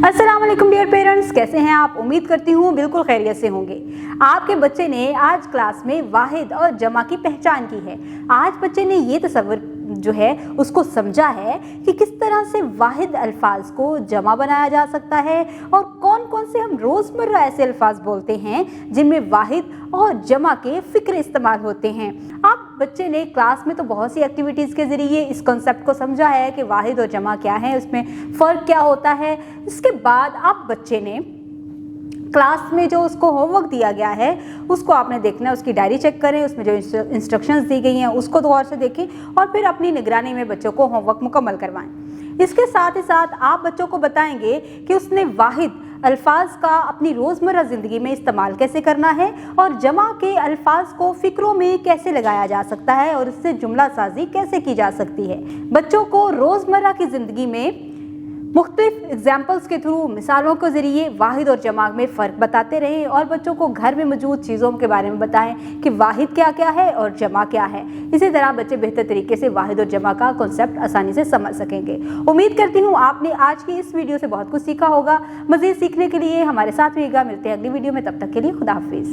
अस्सलाम वालेकुम dear parents, कैसे हैं आप? उम्मीद करती हूँ बिल्कुल खैरियत से होंगे। आपके बच्चे ने आज क्लास में वाहिद और जमा की पहचान की है। आज बच्चे ने ये तसव्वुर जो है उसको समझा है कि किस तरह से वाहिद अल्फाज को जमा बनाया जा सकता है और कौन कौन से हम रोज़मर्रा ऐसे अल्फाज बोलते हैं जिनमें वाहिद और जमा के फ़िक्र इस्तेमाल होते हैं। अब बच्चे ने क्लास में तो बहुत सी एक्टिविटीज़ के ज़रिए इस कॉन्सेप्ट को समझा है कि वाहिद और जमा क्या है, उसमें फ़र्क क्या होता है। इसके बाद अब बच्चे ने क्लास में जो उसको होमवर्क दिया गया है उसको आपने देखना है, उसकी डायरी चेक करें, उसमें जो इंस्ट्रक्शंस दी गई हैं उसको गौर से देखें और फिर अपनी निगरानी में बच्चों को होमवर्क मुकम्मल करवाएं। इसके साथ ही साथ आप बच्चों को बताएंगे कि उसने वाहिद अल्फाज का अपनी रोज़मर्रा ज़िंदगी में इस्तेमाल कैसे करना है और जमा के अल्फाज को फ़िक्रों में कैसे लगाया जा सकता है और इससे जुमला साजी कैसे की जा सकती है। बच्चों को रोज़मर्रा की ज़िंदगी में मुख्तलिफ एग्जाम्पल्स के थ्रू, मिसालों के ज़रिए वाहिद और जमा में फ़र्क बताते रहें और बच्चों को घर में मौजूद चीज़ों के बारे में बताएं कि वाहिद क्या क्या है और जमा क्या है। इसी तरह बच्चे बेहतर तरीके से वाहिद और जमा का कॉन्सेप्ट आसानी से समझ सकेंगे। उम्मीद करती हूँ आपने आज की इस वीडियो से बहुत कुछ सीखा होगा। मज़ीद सीखने के लिए हमारे साथ रहिएगा। मिलते हैं अगली वीडियो में, तब तक के लिए खुदा हाफिज़।